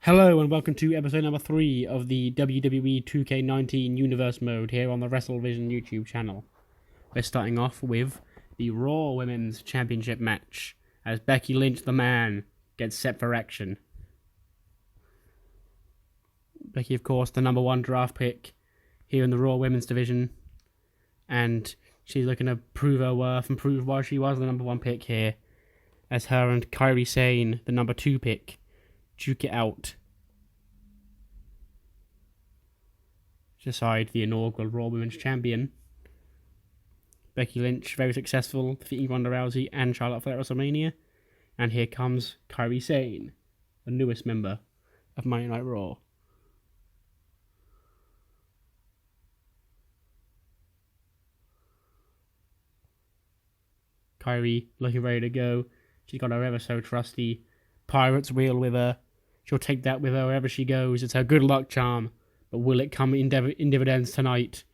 Hello and welcome to episode number 3 of the WWE 2K19 Universe mode here on the WrestleVision YouTube channel. We're starting off with the Raw Women's Championship match as Becky Lynch, the man, gets set for action. Becky, of course, the number 1 draft pick here in the Raw Women's division, and she's looking to prove her worth and prove why she was the number 1 pick here, as her and Kairi Sane, the number 2 pick, duke it out. Decide the inaugural Raw Women's Champion. Becky Lynch, very successful, defeating Ronda Rousey and Charlotte Flair at WrestleMania. And here comes Kairi Sane, the newest member of Monday Night Raw. Kairi looking ready to go. She's got her ever so trusty Pirate's wheel with her. She'll take that with her wherever she goes. It's her good luck charm. But will it come in dividends tonight?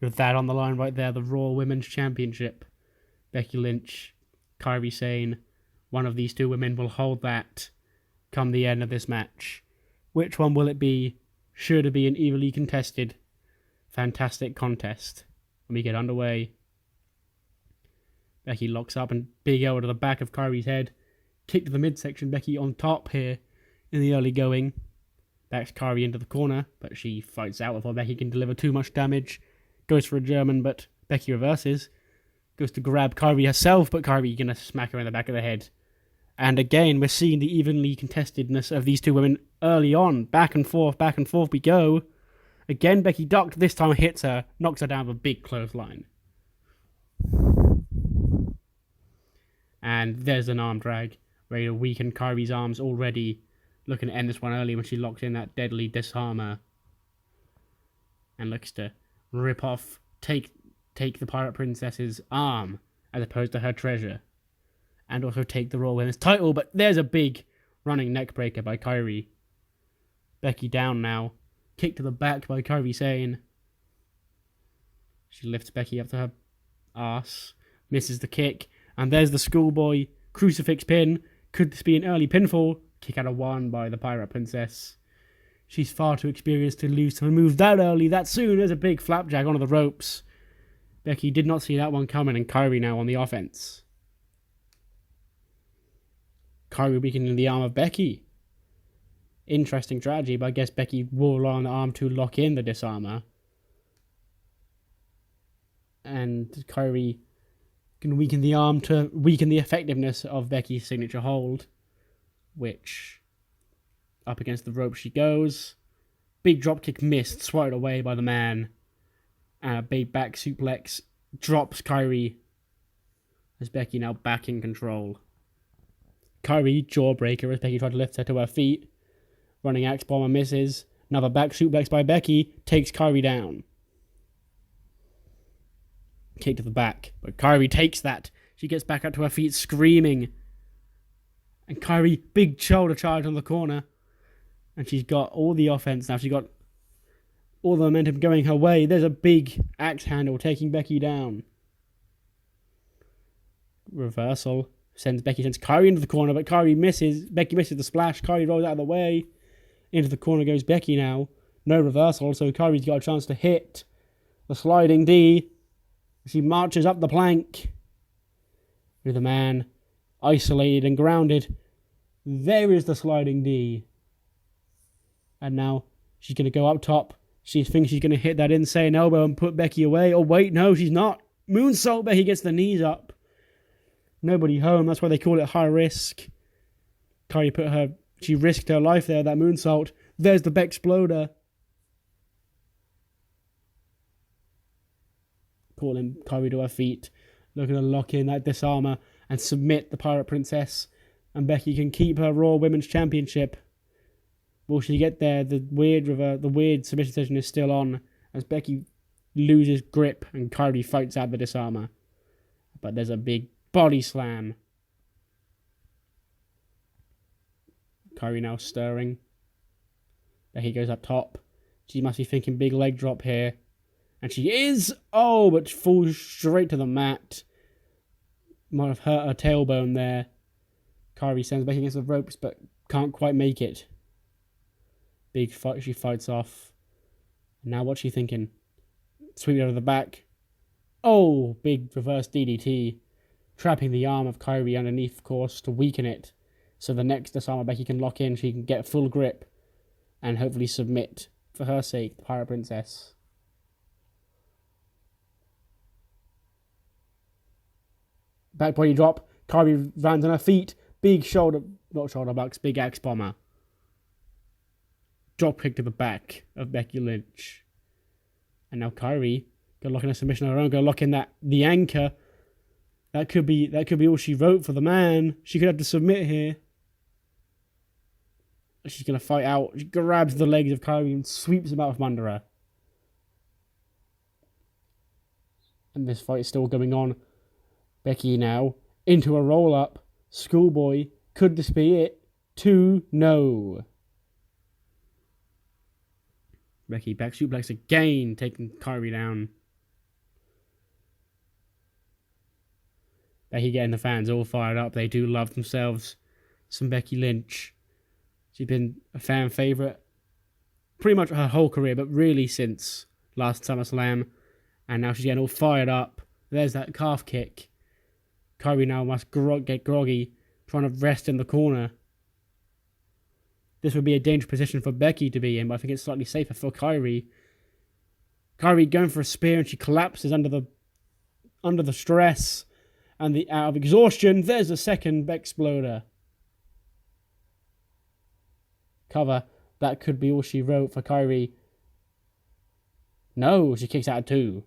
With that on the line right there, the Raw Women's Championship. Becky Lynch, Kairi Sane. One of these two women will hold that come the end of this match. Which one will it be? Sure to be an evenly contested, fantastic contest. When we get underway, Becky locks up and big elbow to the back of Kairi's head. Kick to the midsection. Becky on top here in the early going. Backs Kairi into the corner, but she fights out before Becky can deliver too much damage. Goes for a German, but Becky reverses. Goes to grab Kairi herself, but Kairi gonna smack her in the back of the head. And again, we're seeing the evenly contestedness of these two women early on. Back and forth we go. Again, Becky ducked. This time hits her, knocks her down with a big clothesline. And there's an arm drag, ready to weaken Kairi's arms already. Looking to end this one early when she locks in that deadly disarmer. And looks to rip off, take the Pirate Princess's arm, as opposed to her treasure. And also take the Raw Women's title, but there's a big running neck breaker by Kairi. Becky down now. Kick to the back by Kairi Sane. She lifts Becky up to her ass. Misses the kick. And there's the schoolboy crucifix pin. Could this be an early pinfall? Kick out of 1 by the Pirate Princess. She's far too experienced to lose to a move that early, that soon. There's a big flapjack onto the ropes. Becky did not see that one coming, and Kairi now on the offense. Kairi weakening the arm of Becky. Interesting strategy, but I guess Becky will rely on the arm to lock in the disarmer. And Kairi can weaken the arm to weaken the effectiveness of Becky's signature hold. Which, up against the rope she goes. Big dropkick missed, swatted away by the man. And a big back suplex drops Kairi. As Becky now back in control. Kairi, jawbreaker as Becky tried to lift her to her feet. Running axe bomber misses. Another back suplex by Becky takes Kairi down. Kick to the back, but Kairi takes that. She gets back up to her feet screaming. And Kairi, big shoulder charge on the corner. And she's got all the offense now. She's got all the momentum going her way. There's a big axe handle taking Becky down. Reversal. Sends Kairi into the corner, but Kairi misses. Becky misses the splash. Kairi rolls out of the way. Into the corner goes Becky now. No reversal, so Kairi's got a chance to hit the sliding D. She marches up the plank. With the man isolated and grounded. There is the sliding D. And now she's going to go up top. She thinks she's going to hit that insane elbow and put Becky away. Oh, wait, no, she's not. Moonsault, Becky gets the knees up. Nobody home. That's why they call it high risk. Kairi she risked her life there, that moonsault. There's the Bexploder. Calling Kairi to her feet. Looking to lock in that disarmer and submit the Pirate Princess. And Becky can keep her Raw Women's Championship. Will she get there? The weird submission decision is still on as Becky loses grip and Kairi fights out the disarmer. But there's a big body slam. Kairi now stirring. Becky goes up top. She must be thinking big leg drop here. And she is! Oh, but falls straight to the mat. Might have hurt her tailbone there. Kairi sends Becky against the ropes, but can't quite make it. Big fight. She fights off. Now what's she thinking? Sweep it over the back. Oh, big reverse DDT. Trapping the arm of Kyrie underneath, of course, to weaken it. So the next disarmer Becky can lock in, she can get full grip and hopefully submit, for her sake, the Pirate Princess. Back body drop. Kyrie lands on her feet. Big not shoulder bucks, big axe bomber. Drop kick to the back of Becky Lynch. And now Kyrie gonna lock in a submission of her own, gonna lock in the anchor. That could be all she wrote for the man. She could have to submit here. She's gonna fight out. She grabs the legs of Kyrie and sweeps him out from under her. And this fight is still going on. Becky now into a roll up. Schoolboy. Could this be it? 2, no. Becky back suplex again, taking Kyrie down. Becky getting the fans all fired up. They do love themselves some Becky Lynch. She's been a fan favourite pretty much her whole career, but really since last SummerSlam. And now she's getting all fired up. There's that calf kick. Kyrie now must get groggy, trying to rest in the corner. This would be a dangerous position for Becky to be in, but I think it's slightly safer for Kyrie. Kyrie going for a spear and she collapses under the stress and the out of exhaustion. There's a second exploder. Cover. That could be all she wrote for Kyrie. No, she kicks out 2.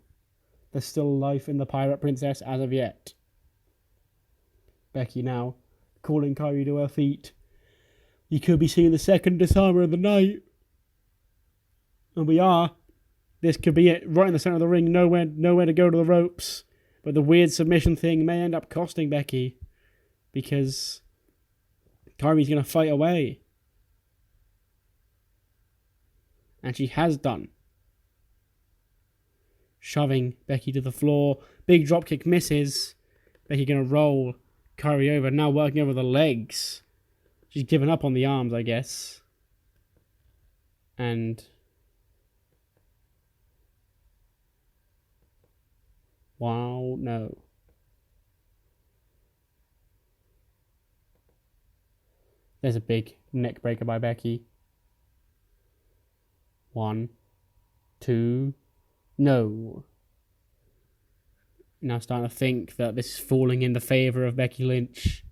There's still life in the Pirate Princess as of yet. Becky now calling Kyrie to her feet. You could be seeing the second disarmer of the night. And we are. This could be it. Right in the centre of the ring. Nowhere to go to the ropes. But the weird submission thing may end up costing Becky. Because Kyrie's going to fight away. And she has done. Shoving Becky to the floor. Big dropkick misses. Becky going to roll Kyrie over. Now working over the legs. She's given up on the arms, I guess. And wow, no. There's a big neck breaker by Becky. 1, 2, no. Now starting to think that this is falling in the favour of Becky Lynch.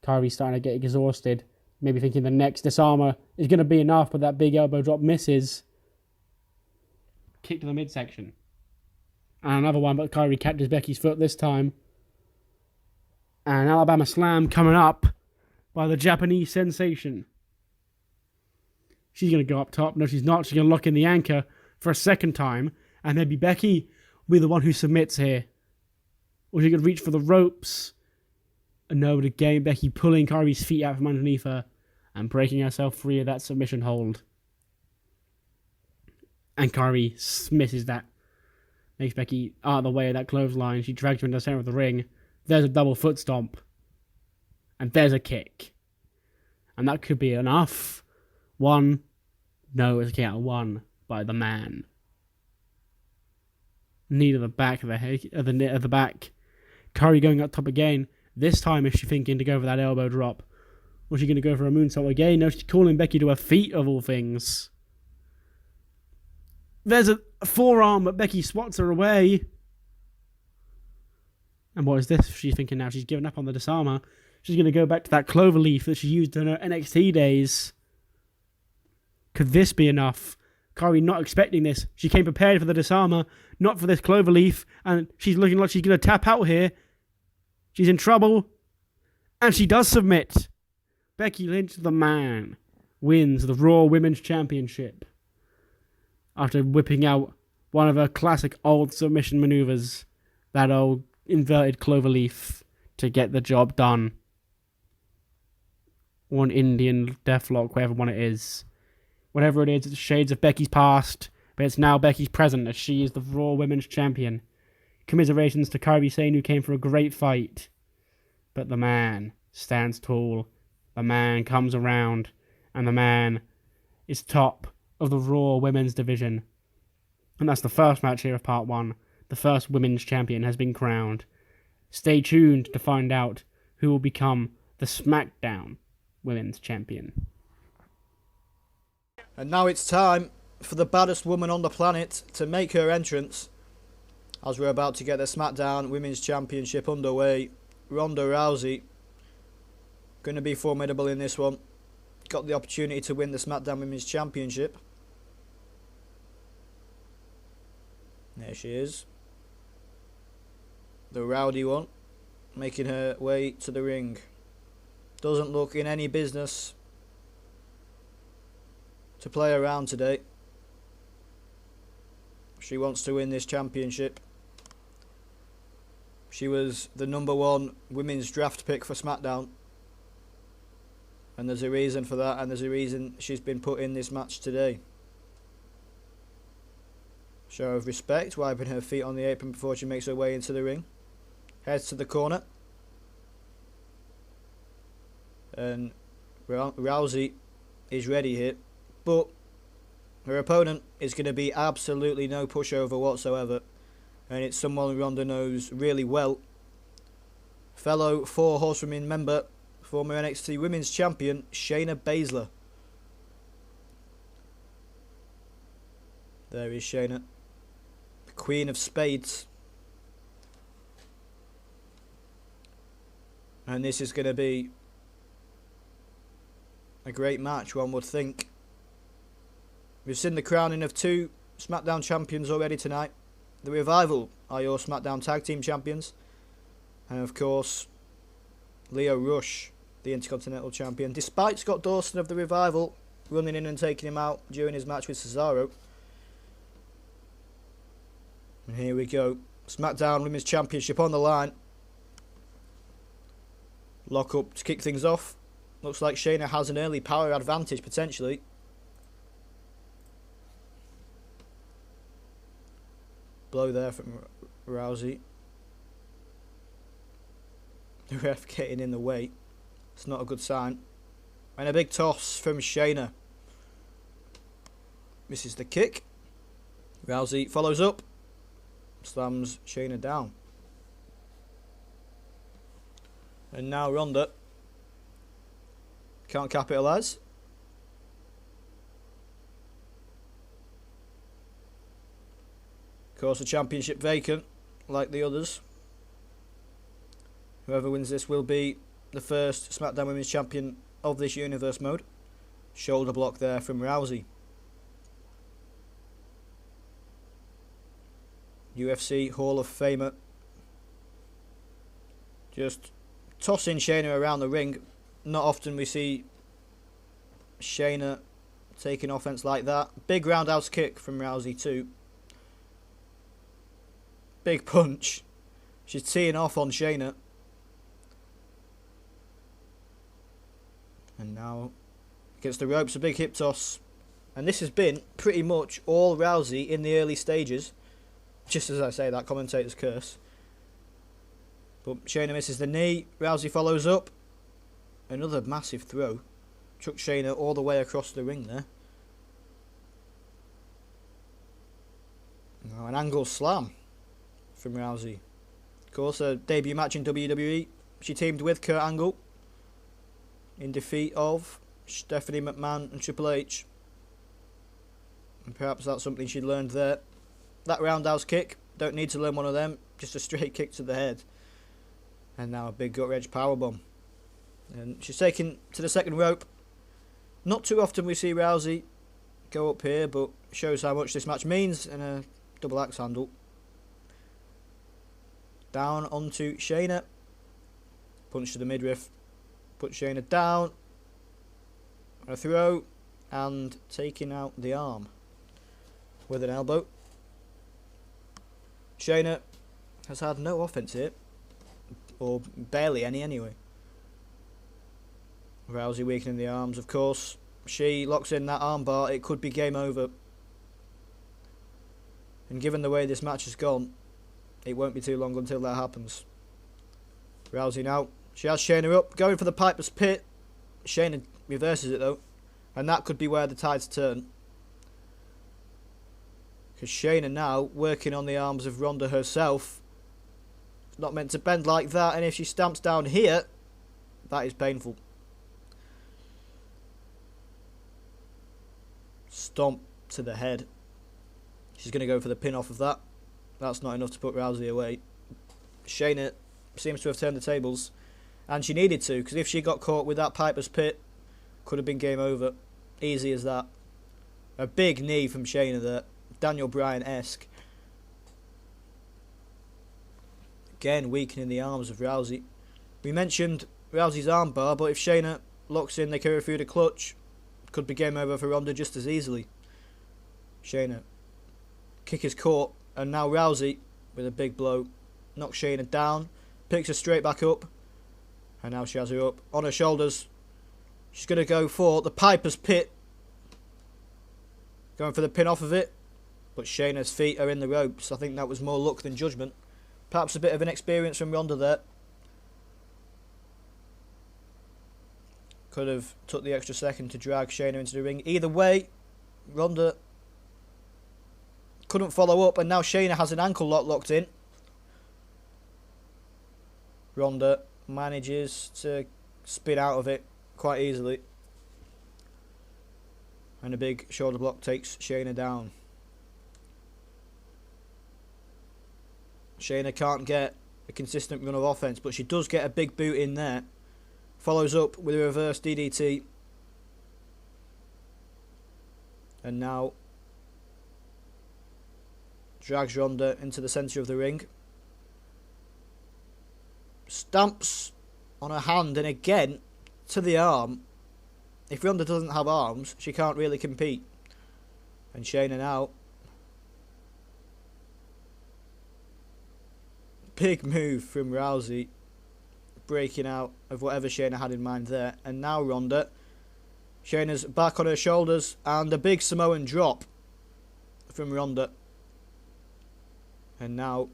Kyrie's starting to get exhausted. Maybe thinking the next disarmer is going to be enough, but that big elbow drop misses. Kick to the midsection. And another one, but Kyrie catches Becky's foot this time. And Alabama Slam coming up by the Japanese sensation. She's going to go up top. No, she's not. She's going to lock in the anchor for a second time. And maybe Becky will be the one who submits here. Or she could reach for the ropes. And no, but again, Becky pulling Kyrie's feet out from underneath her and breaking herself free of that submission hold. And Kyrie misses that. Makes Becky out of the way of that clothesline. She drags her into the center of the ring. There's a double foot stomp. And there's a kick. And that could be enough. 1. No, it's a kick out of 1 by the man. Knee to the back of the head, of the back. Kyrie going up top again. This time, is she thinking to go for that elbow drop? Or is she going to go for a moonsault again? No, she's calling Becky to her feet, of all things. There's a forearm, but Becky swats her away. And what is this? She's thinking now. She's given up on the disarmer. She's going to go back to that cloverleaf that she used in her NXT days. Could this be enough? Kyrie not expecting this. She came prepared for the disarmer, not for this cloverleaf. And she's looking like she's going to tap out here. She's in trouble. And she does submit. Becky Lynch, the man, wins the Raw Women's Championship. After whipping out one of her classic old submission maneuvers. That old inverted cloverleaf to get the job done. One Indian deathlock, whatever one it is. Whatever it is, it's shades of Becky's past. But it's now Becky's present as she is the Raw Women's Champion. Commiserations to Kairi Sane, who came for a great fight. But the man stands tall. The man comes around. And the man is top of the Raw Women's Division. And that's the first match here of Part 1. The first Women's Champion has been crowned. Stay tuned to find out who will become the SmackDown Women's Champion. And now it's time for the baddest woman on the planet to make her entrance, as we're about to get the SmackDown Women's Championship underway. Ronda Rousey, going to be formidable in this one. Got the opportunity to win the SmackDown Women's Championship. There she is. The rowdy one, making her way to the ring. Doesn't look in any business to play around today. She wants to win this championship. She was the #1 women's draft pick for SmackDown. And there's a reason for that, and there's a reason she's been put in this match today. Show of respect, wiping her feet on the apron before she makes her way into the ring. Heads to the corner. And Rousey is ready here. But her opponent is going to be absolutely no pushover whatsoever. And it's someone Ronda knows really well. Fellow 4 Horsewomen member, former NXT Women's Champion, Shayna Baszler. There is Shayna, the Queen of Spades. And this is going to be a great match, one would think. We've seen the crowning of 2 SmackDown champions already tonight. The Revival are your SmackDown Tag Team Champions. And of course, Lio Rush, the Intercontinental Champion. Despite Scott Dawson of the Revival running in and taking him out during his match with Cesaro. And here we go. SmackDown Women's Championship on the line. Lock up to kick things off. Looks like Shayna has an early power advantage potentially. Blow there from Rousey. The ref getting in the way. It's not a good sign. And a big toss from Shayna. Misses the kick. Rousey follows up. Slams Shayna down. And now Ronda can't capitalise. Of course, the championship vacant, like the others. Whoever wins this will be the first SmackDown Women's Champion of this universe mode. Shoulder block there from Rousey. UFC Hall of Famer. Just tossing Shayna around the ring. Not often we see Shayna taking offense like that. Big roundhouse kick from Rousey too. Big punch. She's teeing off on Shayna. And now against the ropes, a big hip toss. And this has been pretty much all Rousey in the early stages. Just as I say that, commentator's curse. But Shayna misses the knee. Rousey follows up. Another massive throw. Chuck Shayna all the way across the ring there. Now an angle slam from Rousey. Of course, her debut match in WWE. She teamed with Kurt Angle in defeat of Stephanie McMahon and Triple H. And perhaps that's something she learned there. That roundhouse kick, don't need to learn one of them, just a straight kick to the head. And now a big gut wrench powerbomb. And she's taken to the second rope. Not too often we see Rousey go up here, but shows how much this match means. And a double axe handle. Down onto Shayna. Punch to the midriff. Put Shayna down. A throw. And taking out the arm with an elbow. Shayna has had no offense here. Or barely any anyway. Rousey weakening the arms, of course. She locks in that armbar. It could be game over. And given the way this match has gone, it won't be too long until that happens. Rousey now. She has Shayna up. Going for the Piper's Pit. Shayna reverses it though. And that could be where the tides turn. Because Shayna now working on the arms of Ronda herself. It's not meant to bend like that, and if she stamps down here, that is painful. Stomp to the head. She's going to go for the pin off of that. That's not enough to put Rousey away. Shayna seems to have turned the tables. And she needed to, because if she got caught with that Piper's Pit, could have been game over. Easy as that. A big knee from Shayna there. Daniel Bryan-esque. Again, weakening the arms of Rousey. We mentioned Rousey's armbar, but if Shayna locks in the Kirifuda clutch, could be game over for Ronda just as easily. Shayna. Kick is caught, and now Rousey, with a big blow, knocks Shayna down, picks her straight back up, and now she has her up on her shoulders. She's going to go for the Piper's Pit. Going for the pin off of it, but Shayna's feet are in the ropes. I think that was more luck than judgment. Perhaps a bit of an experience from Ronda there. Could have took the extra second to drag Shayna into the ring. Either way, Ronda couldn't follow up, and now Shayna has an ankle lock locked in. Ronda manages to spin out of it quite easily. And a big shoulder block takes Shayna down. Shayna can't get a consistent run of offense, but she does get a big boot in there. Follows up with a reverse DDT. And now drags Ronda into the centre of the ring. Stamps on her hand, and again to the arm. If Ronda doesn't have arms, she can't really compete. And Shayna now. Big move from Rousey. Breaking out of whatever Shayna had in mind there. And now Ronda. Shayna's back on her shoulders. And a big Samoan drop from Ronda. And now,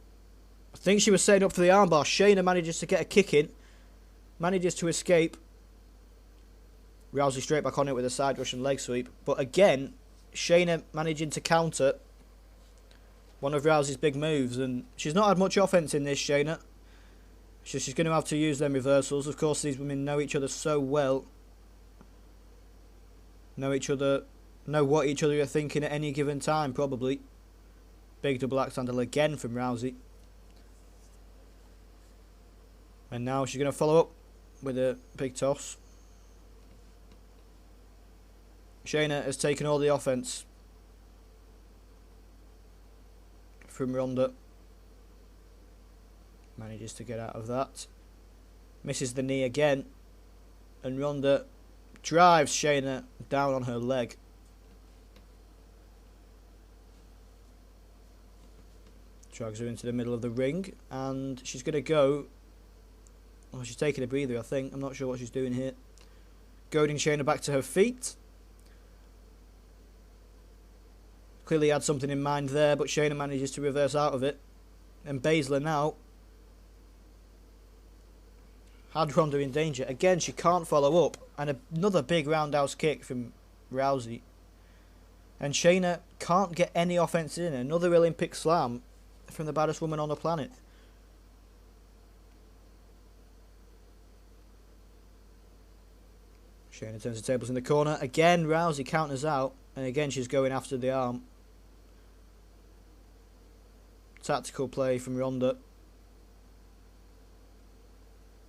I think she was setting up for the armbar. Shayna manages to get a kick in. Manages to escape. Rousey straight back on it with a side Russian leg sweep. But again, Shayna managing to counter one of Rousey's big moves. And she's not had much offense in this, Shayna. So she's going to have to use them reversals. Of course, these women know each other so well. Know what each other are thinking at any given time, probably. Big double axe handle again from Rousey. And now she's going to follow up with a big toss. Shayna has taken all the offense from Ronda. Manages to get out of that. Misses the knee again. And Ronda drives Shayna down on her leg. Drags her into the middle of the ring. And she's going to go. Well, she's taking a breather, I think. I'm not sure what she's doing here. Goading Shayna back to her feet. Clearly had something in mind there, but Shayna manages to reverse out of it. And Baszler now had Ronda in danger. Again, she can't follow up. And another big roundhouse kick from Rousey. And Shayna can't get any offense in. Another Olympic slam from the baddest woman on the planet. Shayna turns the tables in the corner. Again, Rousey counters out. And again, she's going after the arm. Tactical play from Ronda.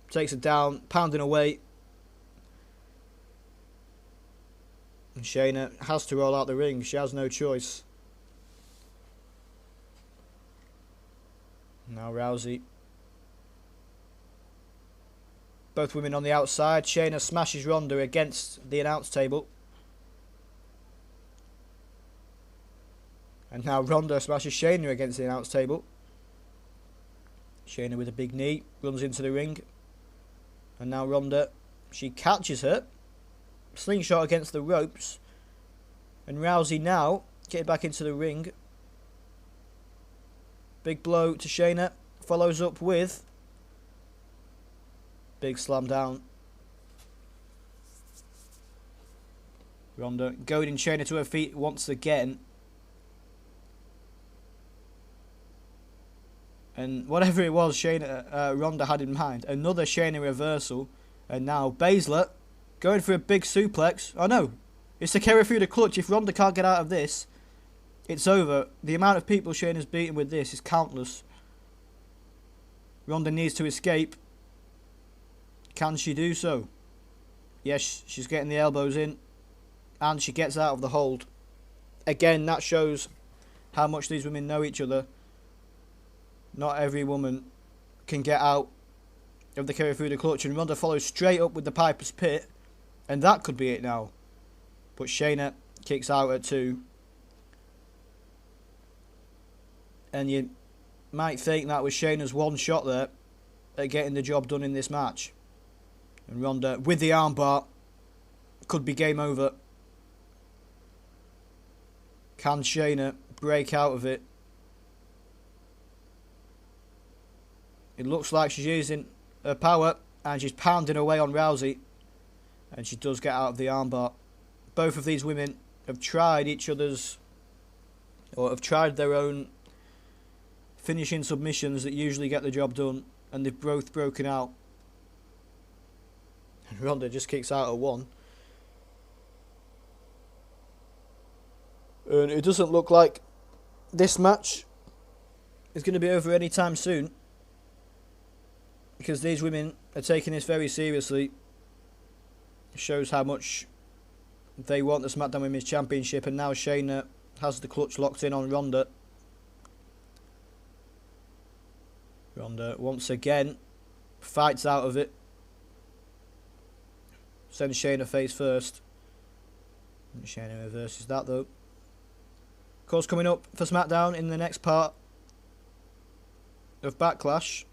Takes her down, pounding away. And Shayna has to roll out the ring. She has no choice. Now Rousey. Both women on the outside. Shayna smashes Ronda against the announce table. And now Ronda smashes Shayna against the announce table. Shayna with a big knee. Runs into the ring. And now Ronda. She catches her. Slingshot against the ropes. And Rousey now getting back into the ring. Big blow to Shayna. Follows up with big slam down. Ronda goading Shayna to her feet once again. And whatever it was Ronda had in mind, another Shayna reversal. And now Baszler going for a big suplex. Oh no, it's the Kirifuda clutch. If Ronda can't get out of this, it's over. The amount of people Shayna's beaten with this is countless. Ronda needs to escape. Can she do so? Yes, she's getting the elbows in. And she gets out of the hold. Again, that shows how much these women know each other. Not every woman can get out of the Kirifuda clutch. And Ronda follows straight up with the Piper's Pit. And that could be it now. But Shayna kicks out at 2. And you might think that was Shayna's one shot there at getting the job done in this match. And Ronda, with the armbar, could be game over. Can Shayna break out of it? It looks like she's using her power, and she's pounding away on Rousey. And she does get out of the armbar. Both of these women have tried each other's, or have tried their own finishing submissions that usually get the job done, and they've both broken out. And Ronda just kicks out at 1. And it doesn't look like this match is going to be over anytime soon, because these women are taking this very seriously. It shows how much they want the SmackDown Women's Championship, and now Shayna has the clutch locked in on Ronda. Ronda once again fights out of it. Sends Shayna face first. And Shayna reverses that though. Of course, coming up for SmackDown in the next part of Backlash,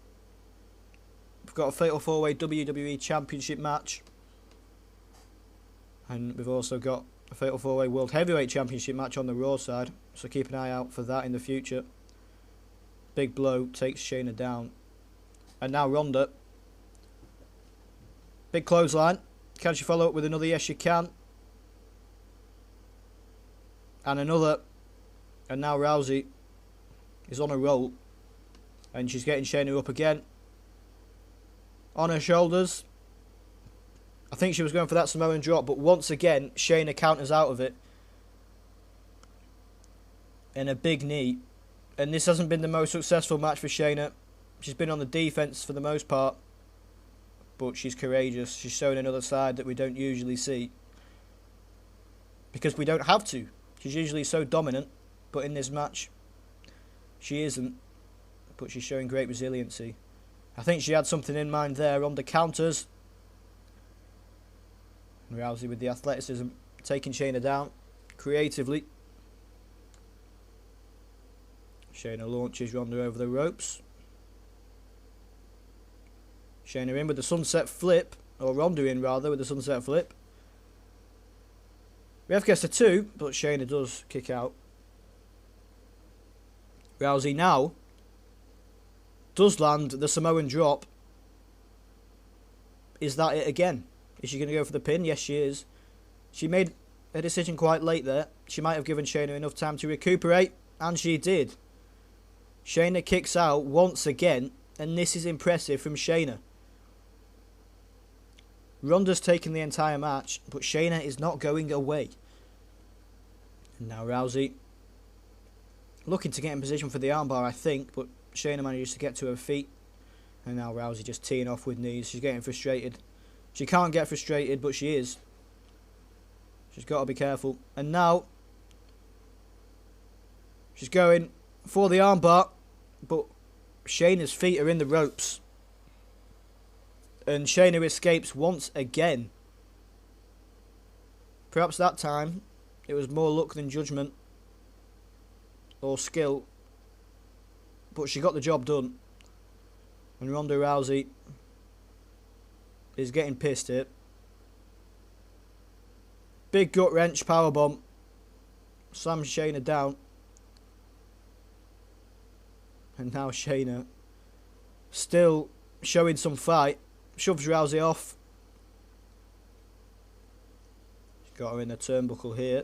we've got a Fatal 4-Way WWE Championship match. And we've also got a Fatal 4-Way World Heavyweight Championship match on the Raw side. So keep an eye out for that in the future. Big blow takes Shayna down. And now Ronda. Big clothesline. Can she follow up with another? Yes, she can. And another. And now Rousey is on a roll. And she's getting Shayna up again. On her shoulders. I think she was going for that Samoan drop, but once again, Shayna counters out of it. And a big knee. And this hasn't been the most successful match for Shayna. She's been on the defense for the most part. But she's courageous. She's shown another side that we don't usually see. Because we don't have to. She's usually so dominant. But in this match, she isn't. But she's showing great resiliency. I think she had something in mind there on the counters. And Rousey with the athleticism, taking Shayna down creatively. Shayna launches Ronda over the ropes. Shayna in with the sunset flip, or Ronda in rather with the sunset flip. Ref gets a 2, but Shayna does kick out. Rousey now does land the Samoan drop. Is that it again? Is she going to go for the pin? Yes, she is. She made a decision quite late there. She might have given Shayna enough time to recuperate, and she did. Shayna kicks out once again, and this is impressive from Shayna. Ronda's taken the entire match, but Shayna is not going away. And now Rousey looking to get in position for the armbar, I think, but Shayna manages to get to her feet. And now Rousey just teeing off with knees. She's getting frustrated. She can't get frustrated, but she is. She's got to be careful. And now she's going for the armbar, but Shayna's feet are in the ropes. And Shayna escapes once again. Perhaps that time it was more luck than judgment or skill. But she got the job done. And Ronda Rousey is getting pissed here. Big gut wrench powerbomb. Slams Shayna down. And now Shayna still showing some fight. Shoves Rousey off. Got her in the turnbuckle here.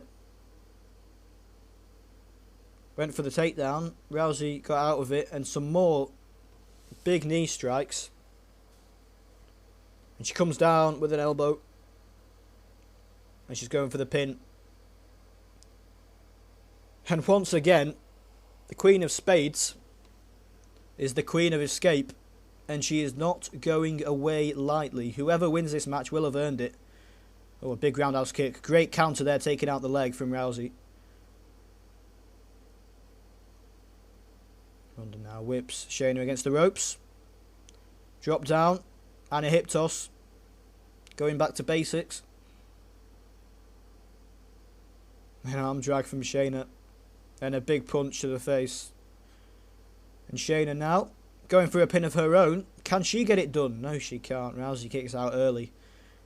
Went for the takedown. Rousey got out of it, and some more big knee strikes. And she comes down with an elbow. And she's going for the pin. And once again, the Queen of Spades is the Queen of Escape. And she is not going away lightly. Whoever wins this match will have earned it. Oh, a big roundhouse kick. Great counter there, taking out the leg from Rousey. Ronda now whips Shayna against the ropes. Drop down. And a hip toss. Going back to basics. An arm drag from Shayna. And a big punch to the face. And Shayna now going for a pin of her own. Can she get it done? No, she can't. Rousey kicks out early.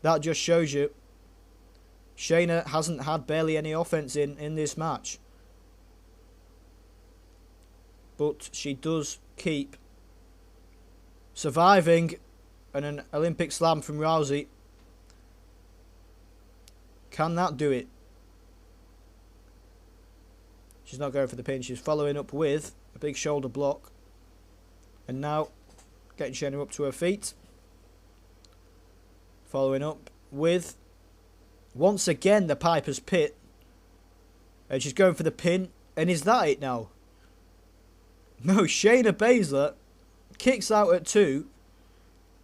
That just shows you Shayna hasn't had barely any offense in this match. But she does keep surviving. And an Olympic slam from Rousey. Can that do it? She's not going for the pin. She's following up with a big shoulder block. And now getting Shayna up to her feet. Following up with, once again, the Piper's Pit. And she's going for the pin. And is that it now? No, Shayna Baszler kicks out at 2.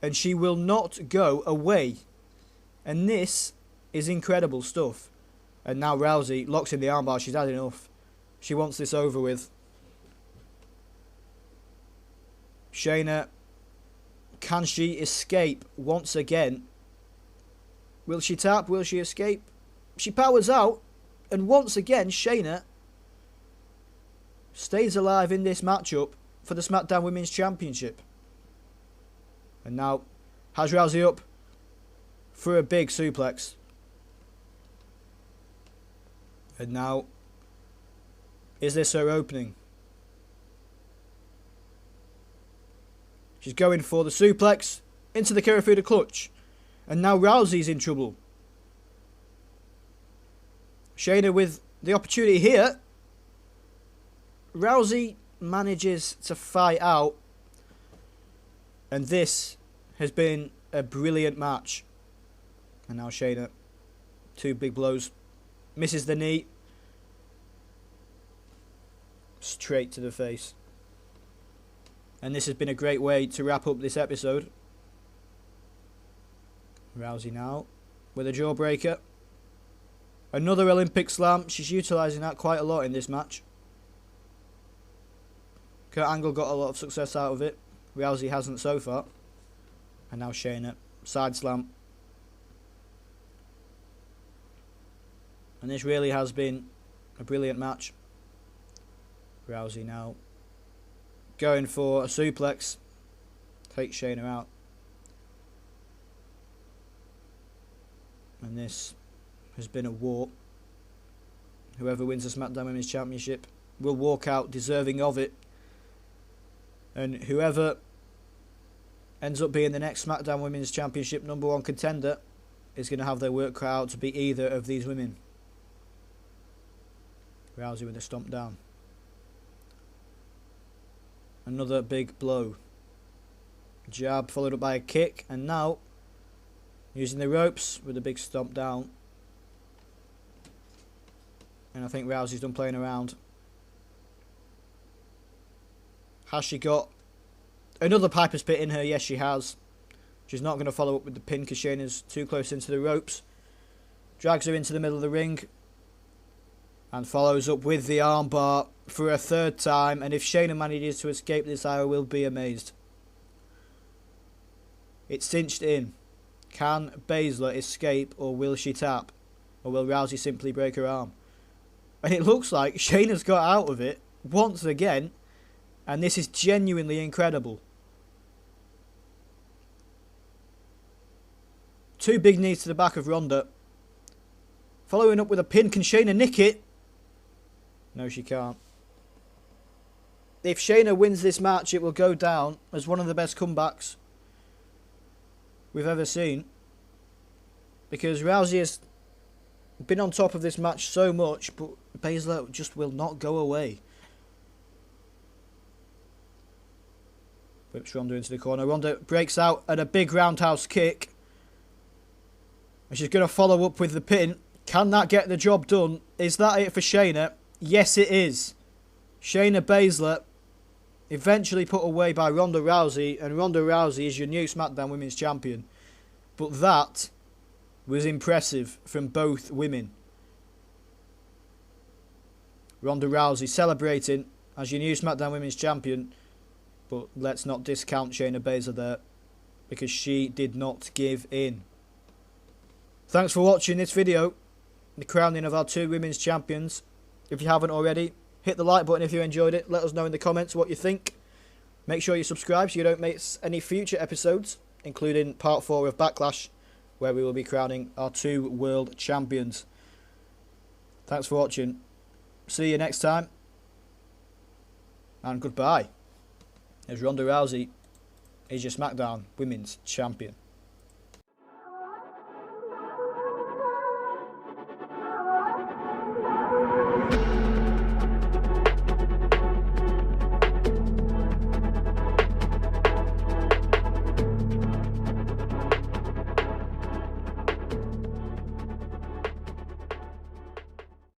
And she will not go away. And this is incredible stuff. And now Rousey locks in the armbar. She's had enough. She wants this over with. Shayna, can she escape once again? Will she tap? Will she escape? She powers out. And once again, Shayna stays alive in this matchup for the SmackDown Women's Championship. And now has Rousey up for a big suplex. And now, is this her opening? She's going for the suplex into the Kirifuda clutch. And now Rousey's in trouble. Shayna with the opportunity here. Rousey manages to fight out. And this has been a brilliant match. And now Shayna, 2 big blows. Misses the knee. Straight to the face. And this has been a great way to wrap up this episode. Rousey now with a jawbreaker. Another Olympic slam. She's utilising that quite a lot in this match. Kurt Angle got a lot of success out of it. Rousey hasn't so far. And now Shayna. Side slam. And this really has been a brilliant match. Rousey now going for a suplex. Takes Shayna out. And this has been a war. Whoever wins the SmackDown Women's Championship will walk out deserving of it. And whoever ends up being the next SmackDown Women's Championship #1 contender is going to have their work cut out to be either of these women. Rousey with a stomp down. Another big blow. Jab followed up by a kick. And now using the ropes with a big stomp down. And I think Rousey's done playing around. Has she got another Piper's Pit in her? Yes, she has. She's not going to follow up with the pin because Shayna's too close into the ropes. Drags her into the middle of the ring. And follows up with the armbar for a 3rd time. And if Shayna manages to escape this, I will be amazed. It's cinched in. Can Baszler escape, or will she tap? Or will Rousey simply break her arm? And it looks like Shayna's got out of it once again. And this is genuinely incredible. 2 big knees to the back of Ronda. Following up with a pin. Can Shayna nick it? No, she can't. If Shayna wins this match, it will go down as one of the best comebacks we've ever seen. Because Rousey has been on top of this match so much, but Baszler just will not go away. Whips Ronda into the corner. Ronda breaks out at a big roundhouse kick. And she's going to follow up with the pin. Can that get the job done? Is that it for Shayna? Yes, it is. Shayna Baszler eventually put away by Ronda Rousey. And Ronda Rousey is your new SmackDown Women's Champion. But that was impressive from both women. Ronda Rousey celebrating as your new SmackDown Women's Champion. But let's not discount Shayna Baszler there, because she did not give in. Thanks for watching this video, the crowning of our 2 women's champions. If you haven't already, hit the like button if you enjoyed it. Let us know in the comments what you think. Make sure you subscribe so you don't miss any future episodes, including part 4 of Backlash, where we will be crowning our 2 world champions. Thanks for watching. See you next time. And goodbye. As Ronda Rousey is your SmackDown Women's Champion.